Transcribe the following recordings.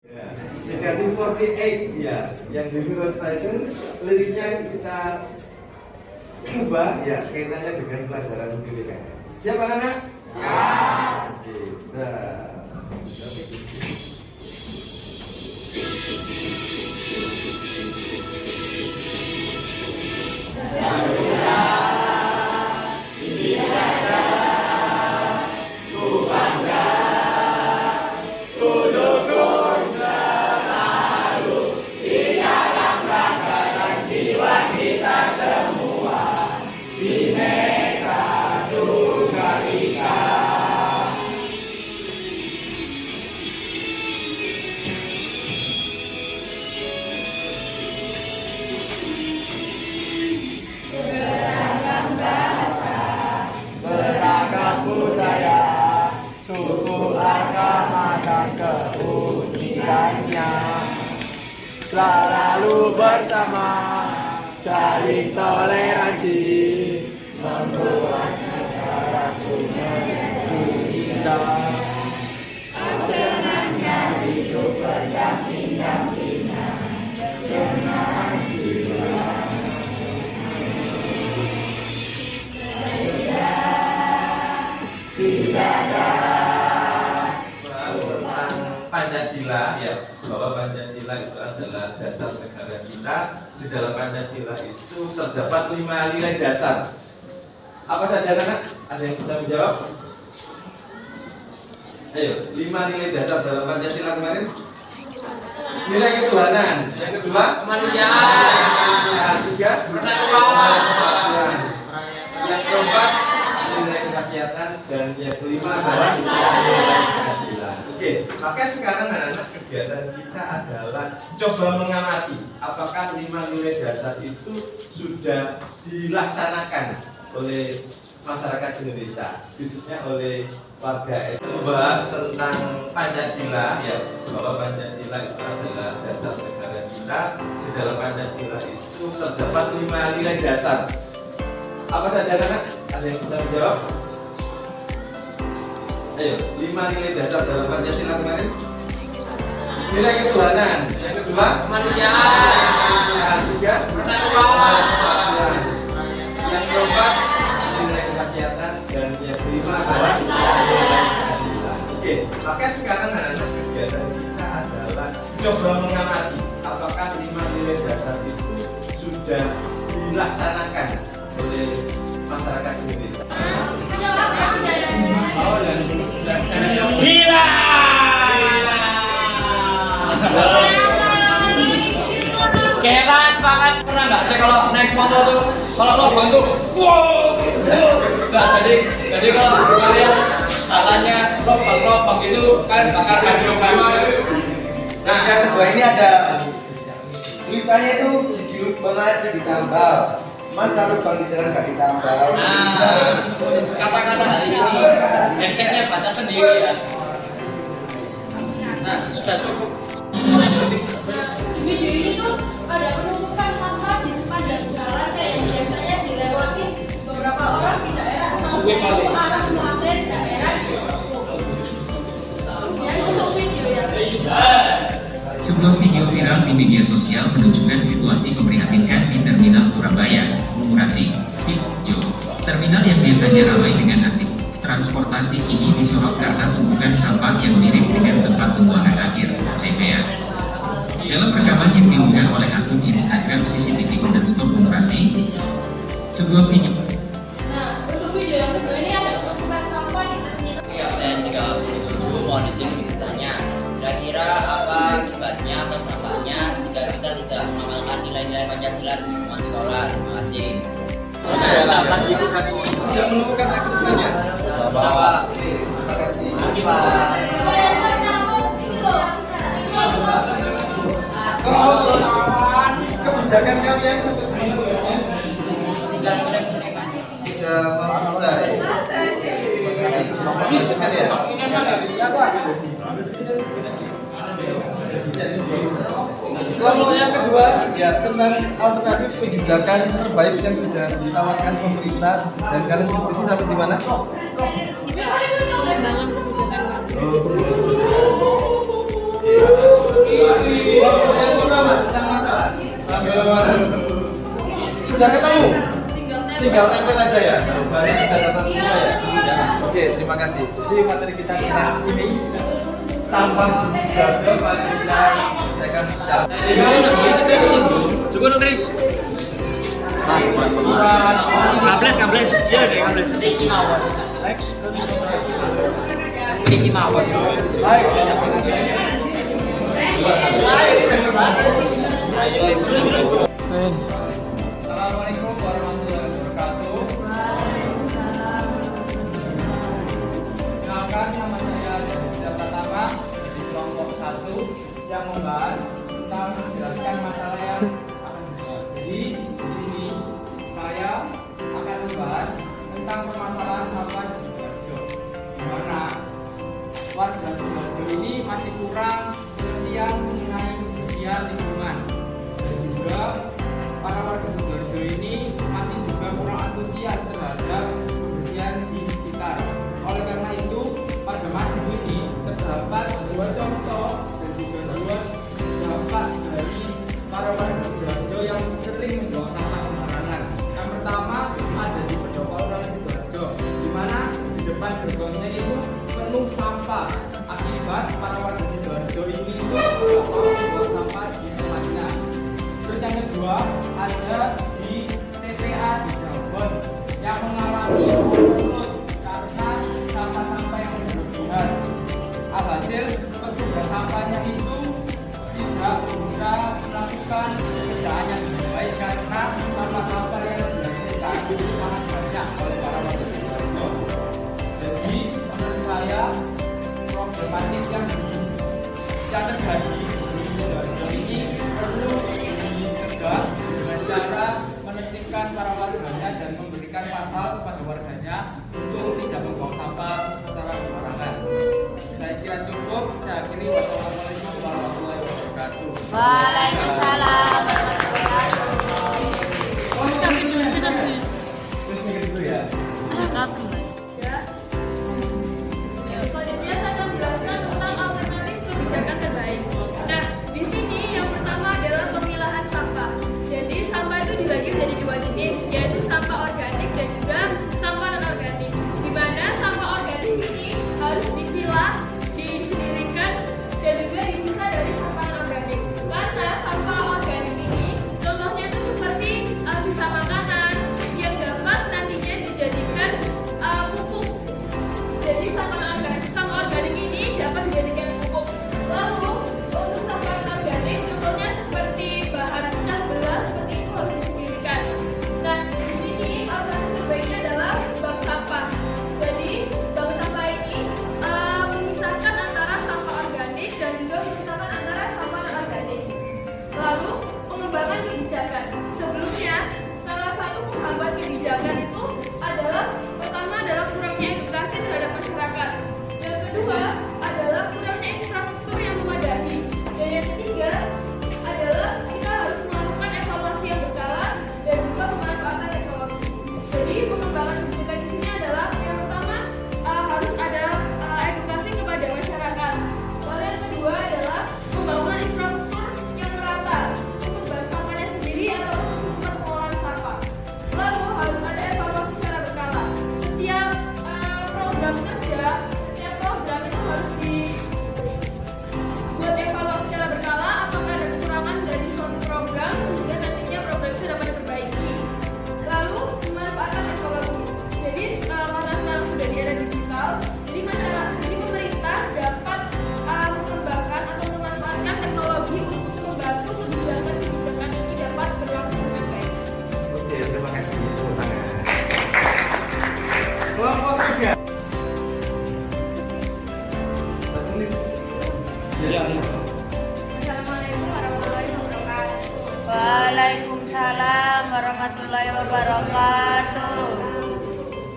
JKT48 ya, yang Dewi Rose Tyson, liriknya kita ubah ya kaitannya dengan pelajaran pendidikan. Siap anak-anak? Siap. Oke, nah. Selalu bersama, saling toleransi, membuat negara indah. Senangnya hidup berdampingan dengan jiwa. Tidak ada Pancasila ya, bahwa Pancasila itu adalah dasar negara kita. Di dalam Pancasila itu terdapat 5 nilai dasar. Apa saja anak? Ada yang bisa menjawab? Ayo, 5 nilai dasar dalam Pancasila kemarin. Nilai ketuhanan. Yang kedua, kemanusiaan. Yang ketiga, persatuan. Yang keempat, nilai kerakyatan, dan yang kelima adalah nilai keadilan. Oke, maka sekarang anak-anak kegiatan kita adalah coba mengamati apakah 5 nilai dasar itu sudah dilaksanakan oleh masyarakat Indonesia, khususnya oleh warga. Membahas tentang Pancasila ya, bahwa Pancasila itu adalah dasar negara kita. Di dalam Pancasila itu terdapat 5 nilai dasar. Apa saja anak? Ada yang bisa menjawab? Ayo, 5 nilai dasar dalam Pancasila kemarin. Nilai ketuhanan. Yang kedua, Kemanusiaan. Yang ketiga, persatuan. Yang keempat, nilai kerakyatan, dan yang kelima adalah nilai keadilan. Oke, maka sekarang anak-anak kegiatan kita adalah coba mengamati apakah 5 nilai dasar itu sudah dilaksanakan oleh masyarakat Indonesia. Gila! Kelas banget. Pernah nggak saya kalau naik motor tuh, kalau lubang tuh, wow. Nah, jadi kalau kalian salahnya lubang gitu kan bakal kacau kan. Nah, yang kedua ini ada tulisannya itu di lubang aja ditambal. Masa lubang di jalan nggak ditambal? Nah, kata-kata hari ini hashtagnya baca sendiri ya. Nah, sudah cukup. Di video ini tuh ada penumpukan sampah di sepanjang jalan kayak yang biasanya dilewati beberapa orang di daerah arah Klaten daerah. Ya, untuk video ya. Sebuah video viral di media sosial menunjukkan situasi memprihatinkan di Terminal Purabaya, Murasi, Sidoarjo. Terminal yang biasanya ramai dengan aktivitas transportasi ini disorot karena tumpukan sampah yang mirip dengan tempat pembuangan akhir (TPA). Dalam rekaman yang diunggah oleh akun Instagram CCTV_Murasi, sebuah video. Nah, untuk video yang kedua ini ada penumpukan sampah di terminal. Ya, 37 mohon izin bertanya. Kira-kira apa akibatnya atau dampaknya jika kita tidak mengamalkan nilai-nilai Pancasila di semua sekolah? Terima kasih. Sudah menemukan eksekutifnya. Bapak. Terima kasih. Kebijakan kalian sebetulnya sudah mau selesai. Terima kasih. Kelompok yang kedua ya tentang alternatif kebijakan terbaik yang sudah ditawarkan pemerintah, dan kalian diskusi sampai di mana? Itu pengembangan kebijakan Pak. Oh, Ke mana? Sudah ketemu? Tinggal tempel aja ya. Baru sudah dapat semua ya. Oke, terima kasih. Jadi materi kita ini tambah Sidoarjo mari kita selesaikan secara. Coba dong, Chris. Kables. Iya, deh, kables. Ricky Mawar. Ricky Mawar. Assalamualaikum warahmatullahi wabarakatuh. Kenalkan, nama saya Rizal Pratama di kelompok 1 yang membahas tentang menjelaskan masalah yang akan dibahas. Jadi di sini saya akan membahas tentang permasalahan sampah di Sidoarjo, di mana warga Sidoarjo ini masih kurang pengertian mengenai kebersihan lingkungan, dan juga para warga Sidoarjo ini masih juga kurang antusias terhadap kebersihan di sekitar. Oleh karena itu, pada madu ini terdapat 2 contoh dan juga 2 dampak dari para warga Sidoarjo yang sering membuang sampah sembarangan. Yang pertama ada di Pendopo Aura Sidoarjo, di mana di depan gerbangnya itu penuh sampah akibat para warga Sidoarjo ini itu tidak mau membuang sampah di tempatnya. Terus yang kedua ada di TPA di Cirebon yang mengalami overload karena sampah-sampah yang berlebihan. Alhasil petugas sampahnya itu tidak bisa melakukan pekerjaan yang baik karena sampah-sampah yang dihasilkan itu sangat banyak oleh para warga Sidoarjo. Jadi menurut saya problematik yang terjadi di Sidoarjo ini perlu dicegah dengan cara menertibkan para warganya dan memberikan pasal kepada warganya untuk tidak membuang sampah secara sembarangan. Saya kira cukup. Saya akhiri. Wassalamualaikum warahmatullahi wabarakatuh. Waalaikumsalam. Terus mikir dulu ya. Selanjutnya saya akan menjelaskan tentang alternatif kebijakan terbaik. Nah, di sini yang pertama adalah pemilahan sampah. Jadi sampah itu dibagi menjadi 2 jenis, yaitu sampah organik dan juga sampah non organik. Di mana sampah organik ini harus dipilah, disendirikan dan juga dipisah dari sampah non organik. Karena sampah organik ini contohnya itu seperti sisa makanan yang dapat nantinya dijadikan pupuk. Jadi sampah organik ini dapat dijadikan pupuk. Lalu untuk sampah organik contohnya seperti bahan pecah belah seperti itu harus disendirikan. Nah di sini alternatif terbaiknya adalah bank sampah. Jadi bank sampah ini memisahkan antara sampah organik dan juga memisahkan antara sampah non organik. Lalu pengembangan kebijakan. Sebelumnya salah satu penghambat kebijakan itu adalah pertama adalah kurangnya edukasi terhadap masyarakat. Yang kedua adalah kurangnya infrastruktur yang memadai. Dan yang ketiga adalah kita harus melakukan evaluasi yang berkala dan juga pemanfaatan teknologi. Jadi pengembangan kebijakan di sini adalah yang pertama harus ada edukasi kepada masyarakat. Lalu yang kedua adalah pembangunan infrastruktur yang merata untuk bank sampahnya sendiri atau untuk tempat pengolahan sampah. Lalu harus ada evaluasi secara berkala. Setiap program kerja, setiap program itu harus dibuat evaluasi secara berkala apakah ada kekurangan dari suatu program sehingga nantinya program itu dapat diperbaiki. Lalu memanfaatkan teknologi. Jadi karena sekarang sudah di era digital, jadi pemerintah dapat mengembangkan atau memanfaatkan teknologi untuk membantu kebijakan ini dapat berlangsung dengan baik. Oke, terima kasih. Tepuk tangan. Kelompok 3. 1 menit. Ya. Assalamualaikum warahmatullahi wabarakatuh. Waalaikumsalam warahmatullahi wabarakatuh.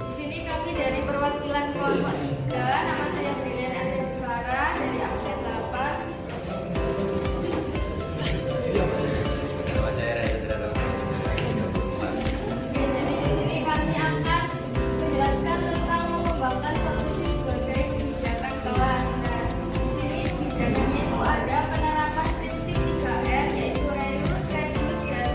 Di sini kami dari perwakilan kelompok 3, nama saya Brilian Andrea Clara dari absen 8. Jadi di sini kami akan menjelaskan tentang mengembangkan solusi sebagai kebijakan bawah. Nah, di sini kebijakannya itu ada penerapan prinsip 3R yaitu reuse, reduce, dan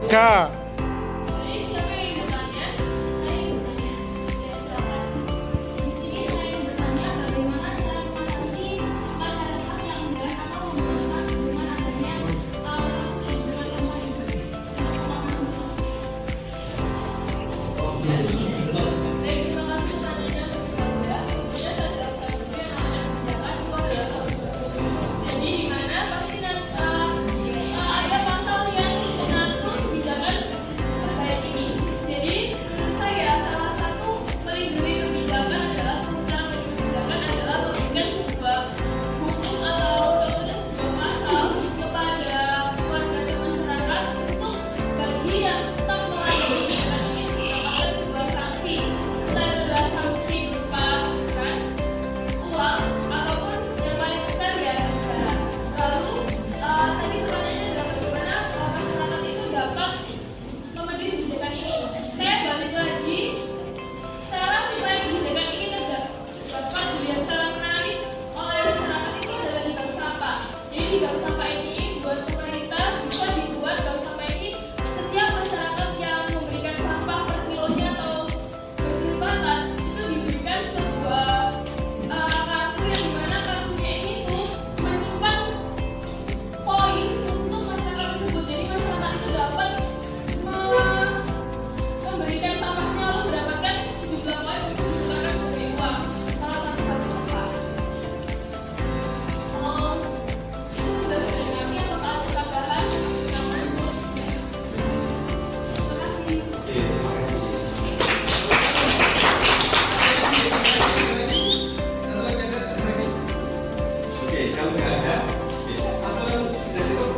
K. Jadi siapa yang bertanya? Saya yang bertanya. Ya, silakan. Di sini saya yang bertanya bagaimana cara mengatasi masyarakat yang enggak atau memberontak dengan adanya dengan lemah ini. Baik, terima kasih pertanyaannya kepada kemudian saya jelaskan dulu yang namanya kebijakan itu adalah jadi di mana pasti ada pasal yang mengatur kebijakan terkait ini. Jadi menurut saya salah satu melindungi kebijakan adalah tentang kebijakan adalah memberikan sebuah hukum atau contohnya sebuah pasal kepada warga dan masyarakat untuk bagi yang tetap melanggar kebijakan ini untuk ada sebuah sanksi. Entah itu adalah sanksi berupa kan uang ataupun yang paling besar ya negara. Lalu tadi pertanyaannya adalah bagaimana masyarakat itu dapat mematuhi kebijakan ini. Saya balik lagi, cara supaya kebijakan ini tidak dapat dilihat secara menarik oleh masyarakat itu adalah di bank sampah. Jadi di bank sampah ini buat pemerintah bisa dibuat bank sampah ini setiap masyarakat yang memberikan sampah per kilonya atau berkelipatan itu diberikan sebuah kartu yang dimana kartunya ini tuh menyimpan poin untuk masyarakat tersebut. Jadi masyarakat itu dapat memberikan sampahnya lalu mendapatkan sejumlah poin untuk digunakan sebagai uang. Salah satu sampah. Itu sudah dari kami. Apakah ada tambahan? Terima kasih. Oke, kalau nggak ada, atau sudah cukup?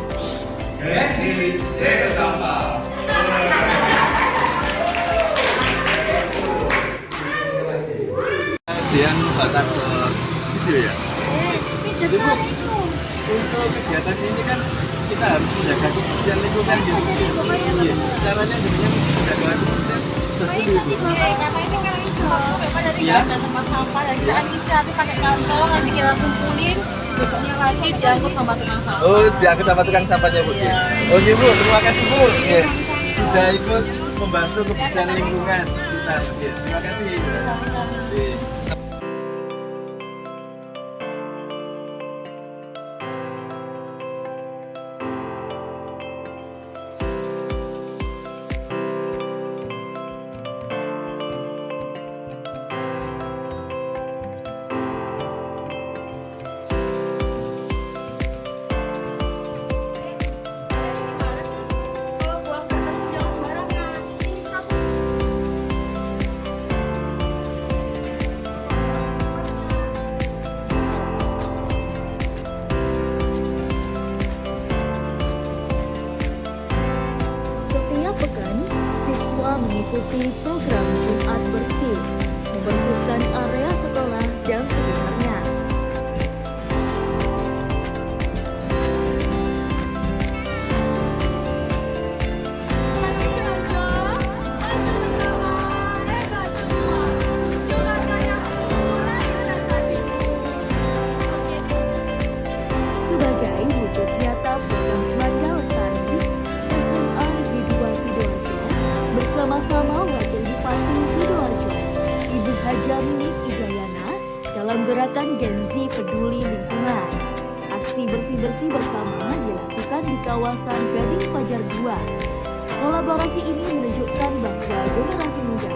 Dia batak video ya. Untuk kegiatan ini kan kita harus menjaga kebersihan lingkungan gitu. Iya, caranya dengan menjaga kebersihan tersebut. Iya. tempat sampah dan kita inisiatif pakai kantong nanti kita kumpulin besoknya lagi diangkut sama tukang sampah. Oh, diangkut sama tukang sampahnya Bu. Oh, Bu, terima kasih Bu. Ya, sudah ikut membantu kebersihan lingkungan kita. Ya, terima kasih. Ya. Kalau buang kertas jangan sembarangan. Ini satu. Setiap pekan, siswa mengikuti program Jumat Bersih, membersihkan area sekolah dan sekitarnya. Sebagai wujud nyata program Semarga Lestari, SMA Negeri 2 Sidoarjo bersama-sama Wakil Bupati Sidoarjo, Ibu Haja Minik Idayana dalam gerakan Gen Z Peduli Lingkungan. Aksi bersih-bersih bersama dilakukan di kawasan Gading Fajar 2. Kolaborasi ini menunjukkan bahwa generasi muda